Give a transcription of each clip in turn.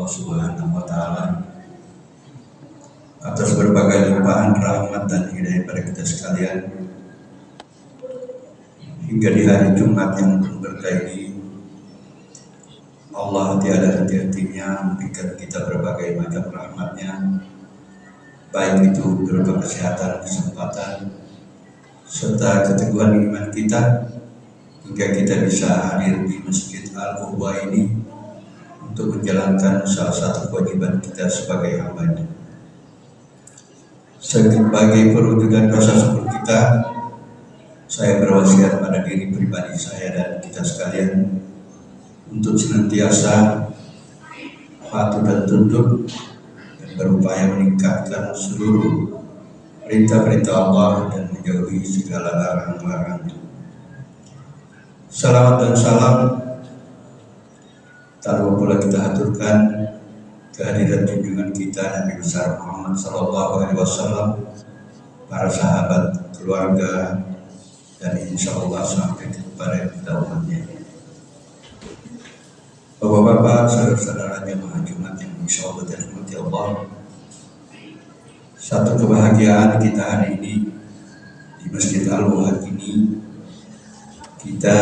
Allah Subhanahu wa Ta'ala atas berbagai limpahan rahmat dan hidayah pada kita sekalian hingga di hari Jumat yang penuh berkah ini. Allah tiada henti-hentinya memberikan kita berbagai macam rahmatnya, baik itu berupa kesehatan, kesempatan, serta keteguhan iman kita, hingga kita bisa hadir di Masjid Al-Quba ini untuk menjalankan salah satu kewajiban kita sebagai hamba-Nya. Sebagai perwujudan rasa syukur kita, saya berwasiat pada diri pribadi saya dan kita sekalian untuk senantiasa patuh dan tunduk dan berupaya meningkatkan seluruh perintah-perintah Allah dan menjauhi segala larangan-larangan. Salawat dan salam tak lupa pula kita aturkan kehadiran junjungan kita Nabi besar Muhammad SAW, para sahabat, keluarga, dan insya Allah sampai kepada kita umatnya. Bapak-bapak, saudara-saudara jemaah Jumat yang insya Allah dirahmati Allah, satu kebahagiaan kita hari ini di Masjid Al-Wahab ini, kita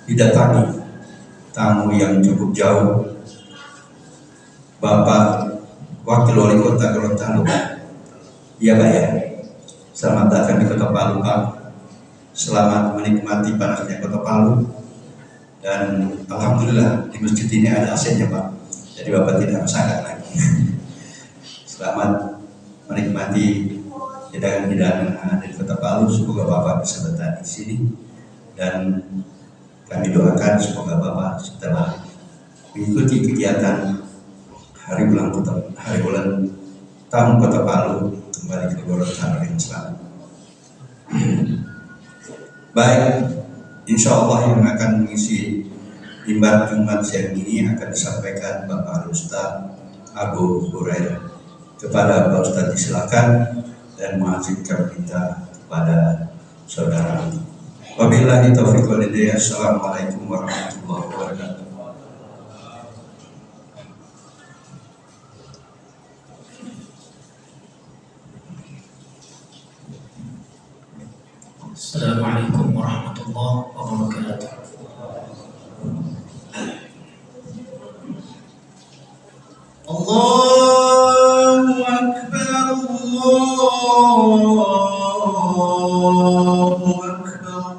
didatangi tamu yang cukup jauh, Bapak Wakil Wali Kota Gorontalo. Iya Pak ya, selamat datang di Kota Palu Pak. Selamat menikmati panasnya Kota Palu. Dan alhamdulillah di masjid ini ada AC-nya Pak, jadi Bapak tidak sangat lagi. Selamat menikmati hidangan-hidangan di Kota Palu. Semoga Bapak bisa betah di sini, dan kami doakan semoga Bapak setelah mengikuti kegiatan hari ulang tahun Kota Palu kembali ke Gorontalo yang selamat. Baik, insya Allah yang akan mengisi mimbar Jumat siang ini akan disampaikan Bapak Ustaz Abu Hurairah. Kepada Pak Ustaz disilakan dan mengajukan kita kepada saudara. Wabillahi taufiq wal hidayah. Assalamualaikum warahmatullahi wabarakatuh. Assalamualaikum warahmatullahi wabarakatuh. Allahu Akbar, Allahu Akbar,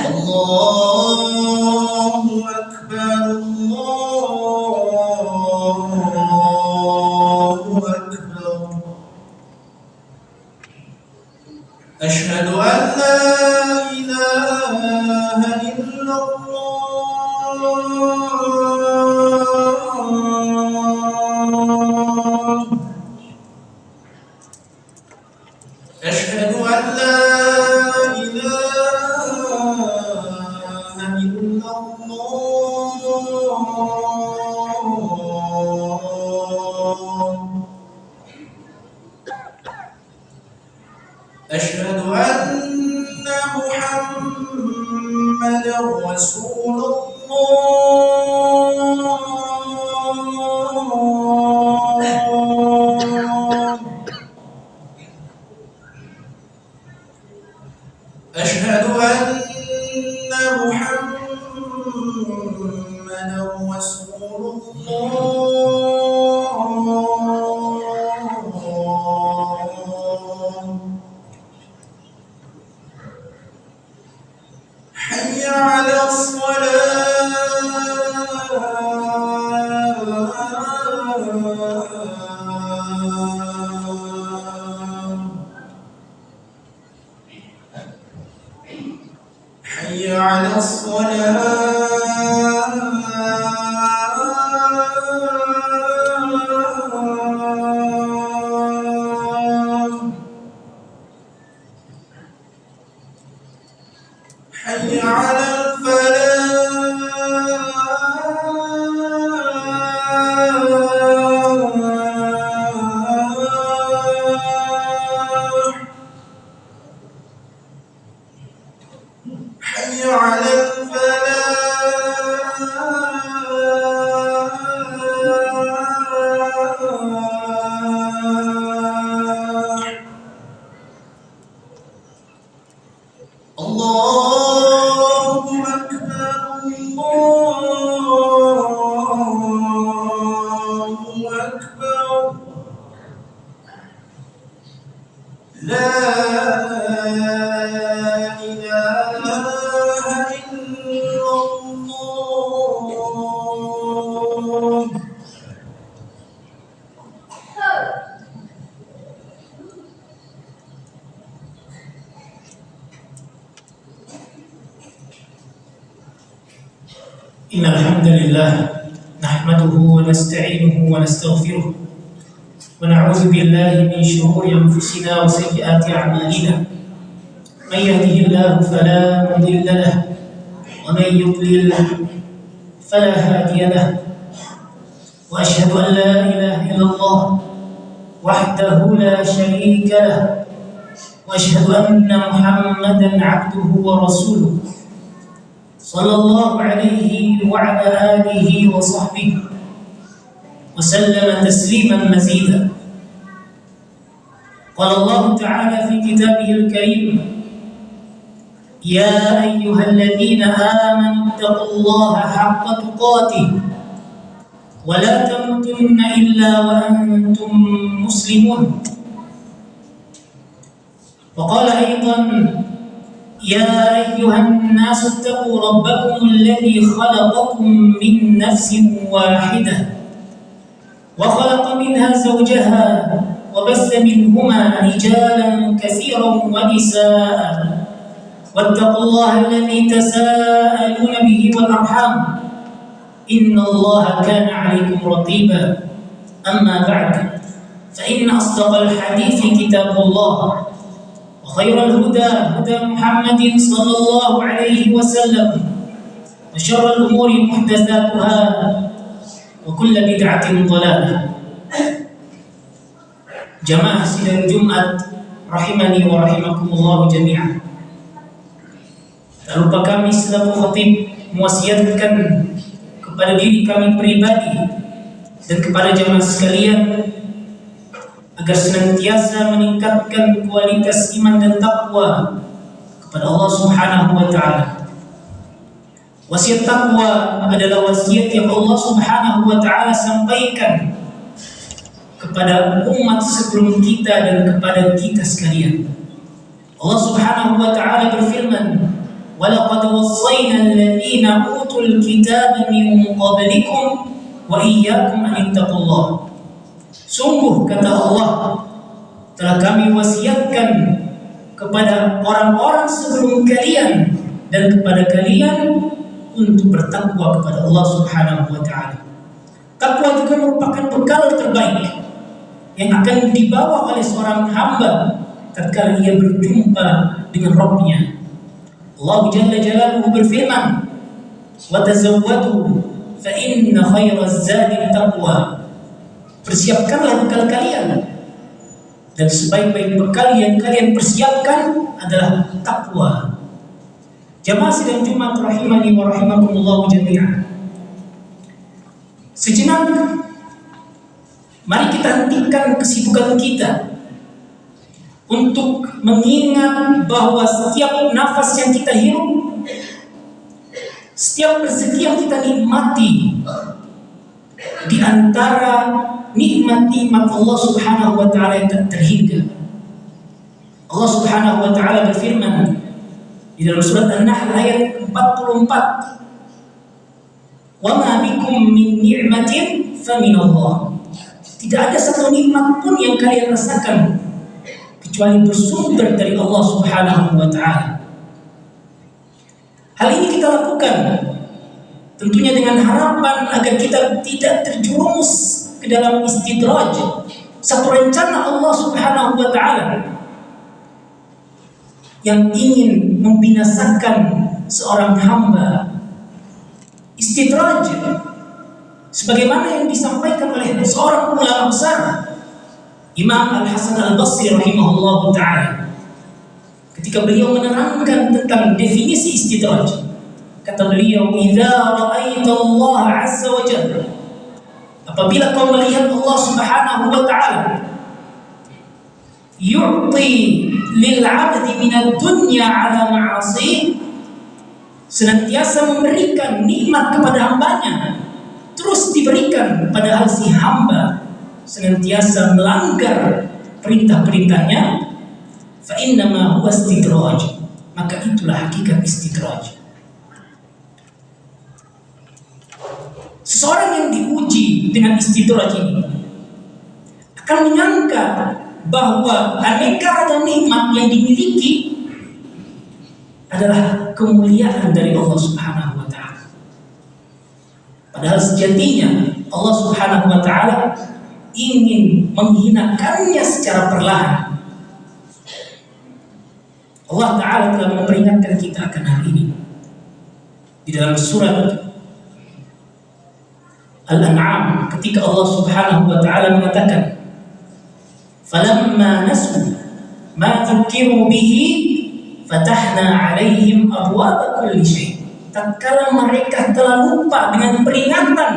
Allahu Akbar, Allahu Akbar. Asyhadu an la ilaha illallah. Asyhadu an la ilaha illallah. أشهد أن محمدا رسول الله. أشهد أن محمدا رسول الله. حي على الصلاة. حي على الصلاة. حي على الفلاح. حي على الفلاح. إن الحمد لله نحمده ونستعينه ونستغفره ونعوذ بالله من شرور أنفسنا وسيئات أعمالنا من يهده الله فلا مضل له ومن يضلل فلا هادي له وأشهد أن لا إله إلا الله وحده لا شريك له وأشهد أن محمدا عبده ورسوله صلى الله عليه وعلى آله وصحبه وسلم تسليما مزيدا. قال الله تعالى في كتابه الكريم: يا أيها الذين آمنوا اتقوا الله حق تقاته ولا تموتن إلا وأنتم مسلمون. وقال أيضا: يا أيها الناس اتقوا ربكم الذي خلقكم من نفس واحدة وخلق منها زوجها وبث منهما رجالا كثيرا ونساء واتقوا الله الذي تساءلون به والأرحام إن الله كان عليكم رقيبا. أما بعد فإن أصدق الحديث كتاب الله وخير الهدى هدى محمد صلى الله عليه وسلم وشر الأمور محدثاتها وكل بدعة ضلالة. Jamaah sidang Jumat rahimani wa rahimakumullah jami'an. Tak lupa kami selaku khatib mewasiatkan kepada diri kami pribadi dan kepada jamaah sekalian agar senantiasa meningkatkan kualitas iman dan takwa kepada Allah Subhanahu wa taala. Wasiat takwa adalah wasiat yang Allah Subhanahu wa taala sampaikan kepada umat sebelum kita dan kepada kita sekalian. Allah Subhanahu wa taala berfirman: "Walaqad wassayna alladziina utul kitaba min qablikum wa iyyakum an ittaqullah." Sungguh kata Allah, telah kami wasiatkan kepada orang-orang sebelum kalian dan kepada kalian untuk bertakwa kepada Allah Subhanahu wa taala. Takwa juga merupakan bekal terbaik yang akan dibawa oleh seorang hamba tatkala ia berjumpa dengan Rabb-Nya. Allah Jalla Jalaluhu berfirman: "Wa tazawwadu fa inna khairaz zadi taqwa." Persiapkanlah bekal kalian, dan sebaik-baik bekal yang kalian persiapkan adalah takwa. Jamaah sidang Jumat rahimani wa rahimakumullah jami'an. Sejenak mari kita hentikan kesibukan kita untuk mengingat bahwa setiap nafas yang kita hirup, setiap rezeki yang kita nikmati, di antara nikmat-nikmat Allah Subhanahu wa taala yang tak terhingga. Allah Subhanahu wa taala berfirman di dalam surat An-Nahl ayat 44, "Wa ma bikum min ni'matin fa min Allah." Tidak ada satu nikmat pun yang kalian rasakan kecuali bersumber dari Allah Subhanahu wa taala. Hal ini kita lakukan tentunya dengan harapan agar kita tidak terjerumus ke dalam istidraj, satu rencana Allah Subhanahu wa taala yang ingin membinasakan seorang hamba. Istidraj sebagaimana yang disampaikan oleh seorang ulama besar, Imam Al-Hasan Al-Basri rahimahullah taala, ketika beliau menerangkan tentang definisi istidraj. Kata beliau, "Idza ra'aita Allah 'azza wa jalla," apabila kau melihat Allah Subhanahu wa taala yu'ti lil 'abdi minad dunya 'ala ma'asi, senantiasa memberikan nikmat kepada hambanya, terus diberikan padahal si hamba senantiasa melanggar perintah-perintahnya, fa innama huwa istidraj, maka itulah hakikat istidraj. Seseorang yang diuji dengan istidraj ini akan menyangka bahwa aneka ragam nikmat yang dimiliki adalah kemuliaan dari Allah Subhanahu wa taala. Padahal sejatinya Allah Subhanahu wa taala ingin menghinakannya secara perlahan. Allah taala telah memperingatkan kita akan hal ini di dalam surat Al-An'am ketika Allah Subhanahu wa taala mengatakan, "Falamma nasu ma dzukiru bihi fatahna 'alaihim abwaaba kulli syai'." Tatkala mereka telah lupa dengan peringatan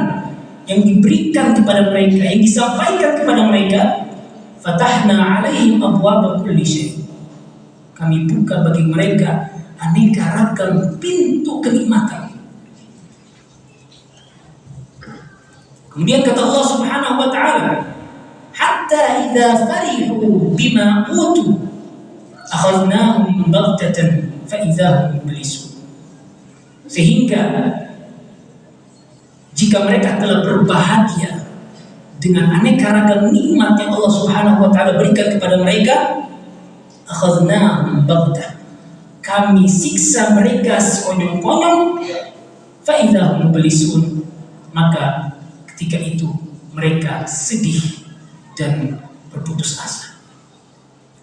yang diberikan kepada mereka, yang disampaikan kepada mereka, fatahna 'alaihim abwaaba kulli syai'. Kami buka bagi mereka aneka ragam pintu kenikmatan. Kemudian kata Allah Subhanahu wa taala, hatta idza farihu bima utu akhadnahum baghtatan fa idza hum mublisun. Sehingga jika mereka telah berbahagia dengan aneka ragam nikmat yang Allah Subhanahu wa taala berikan kepada mereka, akhadnahum baghtah, kami siksa mereka sekonyong-konyong, fa idza hum mublisun, maka ketika itu mereka sedih dan berputus asa.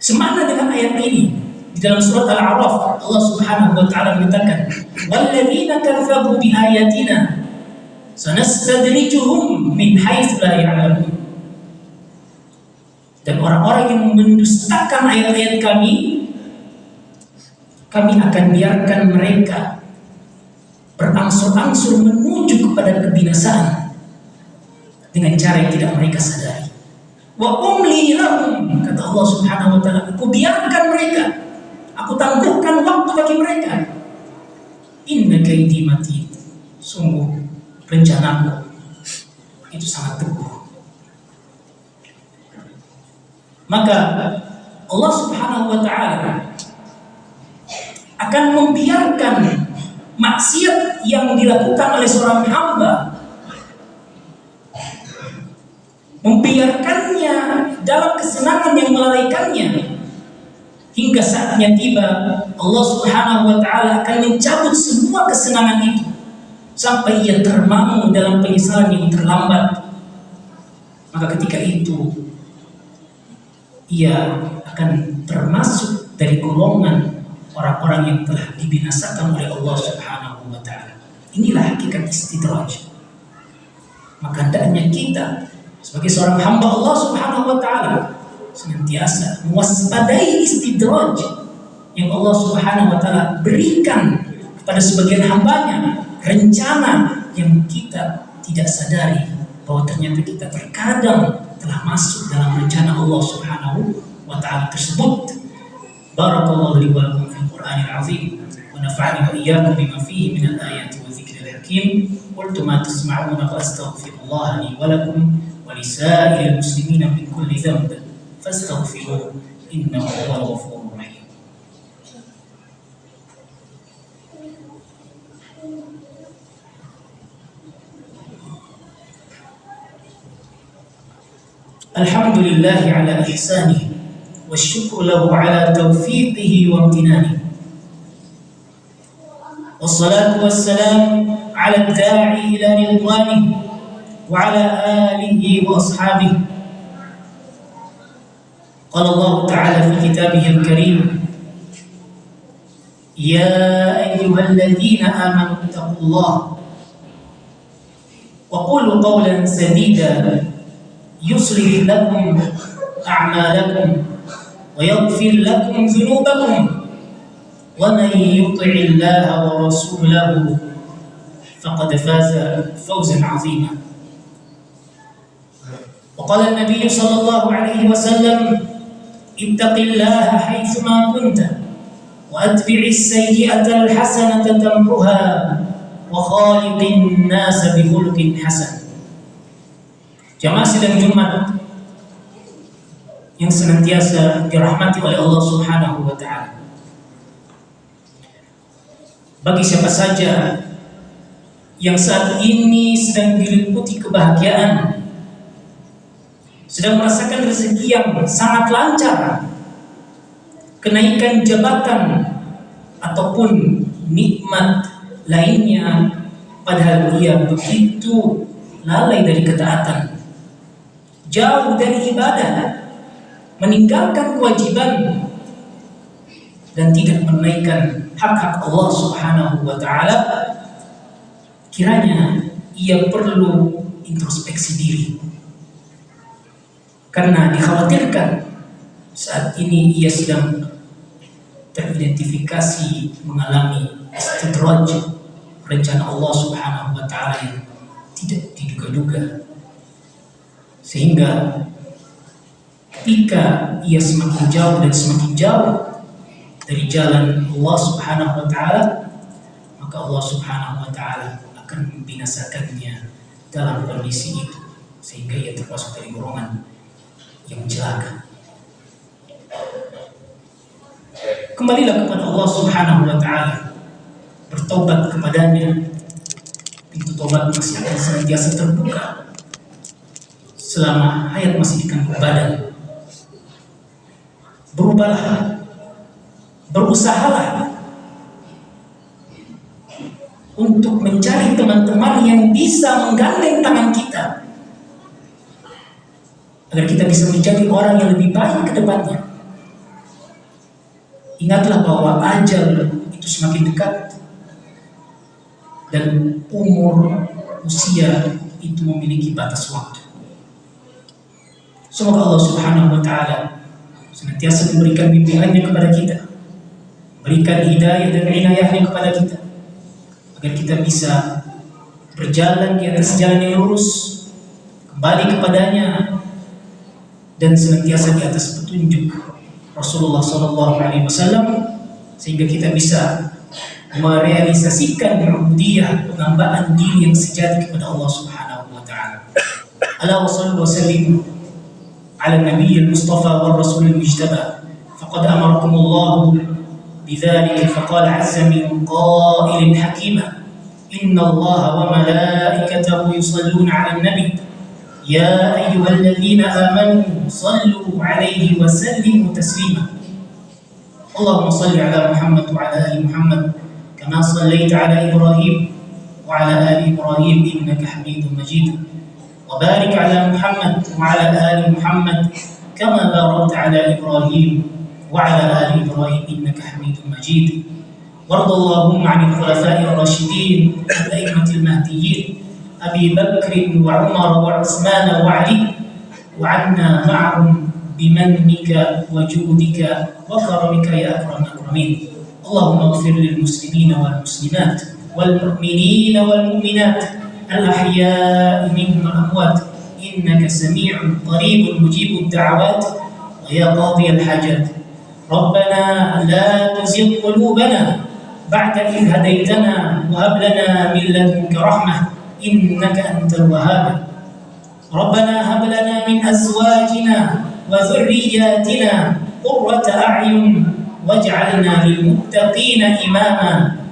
Semakna dengan ayat ini di dalam surat Al-A'raf, Allah Subhanahu wa taala mengatakan, "Walladzina kadzdzabu biayatina sanastadrijuhum min haitsu la ya'lamun." Dan orang-orang yang mendustakan ayat-ayat kami akan biarkan mereka berangsur-angsur menuju kepada kebinasaan dengan cara yang tidak mereka sadari. Wa umli lahum, kata Allah Subhanahu wa taala, aku biarkan mereka, aku tangguhkan waktu bagi mereka. Inna kaidi matin, sungguh rencanaku itu sangat teguh. Maka Allah Subhanahu wa taala akan membiarkan maksiat yang dilakukan oleh seorang hamba, membiarkannya dalam kesenangan yang melalaikannya, hingga saatnya tiba Allah Subhanahu wa taala akan mencabut semua kesenangan itu sampai ia termangu dalam penyesalan yang terlambat. Maka ketika itu ia akan termasuk dari golongan orang-orang yang telah dibinasakan oleh Allah Subhanahu wa taala. Inilah hakikat istidraj. Maka hendaknya kita sebagai seorang hamba Allah Subhanahu wa taala senantiasa mewaspadai istidraj yang Allah Subhanahu wa taala berikan kepada sebagian hambanya, rencana yang kita tidak sadari bahwa ternyata kita terkadang telah masuk dalam rencana Allah Subhanahu wa taala tersebut. Barakallahu li wa lakum fil Qur'anil azim wa nafa'ani wa iyyakum bima fihi minal ayati wa dzikril hakim. Qultu ma tasma'una fa astaghfirullah li wa lakum wa lisa'iril muslimina min kulli dhanb fastaghfiruhu innahu huwal ghafurur rahim. Alhamdulillah ala ihsanihi wa syukru lahu ala taufiqihi wa amtinanihi. Wassalatu wassalam ala da'i ila ridwanihi wa ala alihi wa ashabihi. Qala Allah ta'ala fi kitabihi al-karim, ya ayyuhalladzina amanu taqullaha wa qulu qawlan sadida yuslih lakum a'malakum wa yaghfir lakum dhunubakum wa man yuti'illaha wa rasulahu faqad faza fawzan 'azima. Wa qala an-nabiy sallallahu alaihi wasallam, ittaqillaha haitsu ma kunta wa atbi'is sayyi'ata al-hasanata tamhuha wa khaliqin nasa bi khuluqin hasan. Jamaah sidang Jumat yang senantiasa dirahmati oleh Allah Subhanahu wa taala. Bagi siapa saja yang saat ini sedang diliputi kebahagiaan, sedang merasakan rezeki yang sangat lancar, kenaikan jabatan ataupun nikmat lainnya padahal ia begitu lalai dari ketaatan, jauh dari ibadah, meninggalkan kewajiban, dan tidak menaikkan hak-hak Allah Subhanahu wa Ta'ala, kiranya ia perlu introspeksi diri, karena dikhawatirkan saat ini ia sedang teridentifikasi mengalami istidraj, rencana Allah Subhanahu wa Ta'ala yang tidak diduga-duga, sehingga ketika ia semakin jauh dan semakin jauh dari jalan Allah Subhanahu wa Ta'ala, maka Allah Subhanahu wa Ta'ala akan membinasakannya dalam kondisi itu, sehingga ia termasuk dari golongan yang celaka. Kembalilah kepada Allah Subhanahu wa Ta'ala, bertobat kepadanya. Pintu tobat masih akan senantiasa terbuka selama hayat masih di kandung badan. Berubahlah, berusahalah untuk mencari teman-teman yang bisa menggandeng tangan kita, agar kita bisa menjadi orang yang lebih baik ke depannya. Ingatlah bahwa ajal itu semakin dekat, dan usia itu memiliki batas waktu. Semoga Allah Subhanahu wa Ta'ala senantiasa memberikan bimbingannya kepada kita, berikan hidayah dan inayahnya kepada kita, agar kita bisa berjalan di atas jalan yang lurus, kembali kepadanya, dan senantiasa di atas petunjuk Rasulullah SAW, sehingga kita bisa merealisasikan ubudiyah, penghambaan diri yang sejati kepada Allah Subhanahu wa Ta'ala. Ala wa sallu wa sallim ala nabiyil mustafa wa rasulil mujtaba, faqad amarakumullahu bidzalika faqala azza min qailin hakima, inna allaha wa malaikatahu yusalluna ala nabi ya ayyuhalladzina amanu sallu alaihi wa sallimu taslima. Allahumma salli ala Muhammad wa ala ali Muhammad kama sallaita ala Ibrahim wa ala ali Ibrahim innaka Hamidum Majid. Wa barik ala Muhammad wa ala ali Muhammad kama barakta ala Ibrahim wa ala ali Ibrahim innaka Hamidum Majid. Warḍa Allahumma 'anil khulafa'ir rasyidin al-a'immatil mahdiyyin Abi Bakr wa Umar wa Utsman wa Ali wa 'anna ma'ahum bimannika wa judika wa karamika ya akramal akramin. Allahumma ighfir lil muslimina wal muslimat wal mu'minina wal mu'minat al ahya'i minhum wal amwat innaka sami'un qaribun mujibud da'awat wa ya qadiyal hajat. Rabbana la tuzigh qulubana ba'da idh hadaytana wa hab lana min ladunka rahmah innaka antal wahhab. Rabbana hab lana min azwajina wa dhurriyyatina qurrata a'yun waj'alna lil muttaqina imama.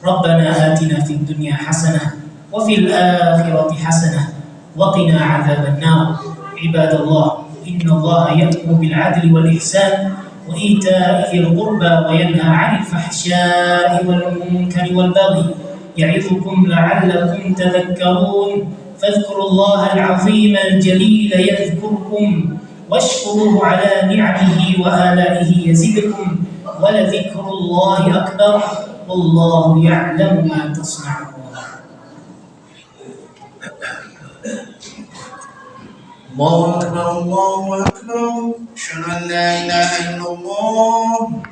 Rabbana atina fid dunya hasanah wa fil akhirati hasanah wa qina 'adzaban nar. Ibadallah, innallaha ya'muru bil 'adli wal ihsan wa ita'i dzil qurba wa yanha 'anil fahsya'i wal munkari wal baghi ya'idukum la'allakum tadhakkarun. Fadhkurullaha al-'azima al-jalila yadhkurkum washkuruhu 'ala ni'amihi wa ala'ihi yazidkum wa la dhikrullahi akbar wallahu ya'lamu ma tasna'un. Allahu Akbar, Allahu Akbar. Asyhadu an la ilaha illallah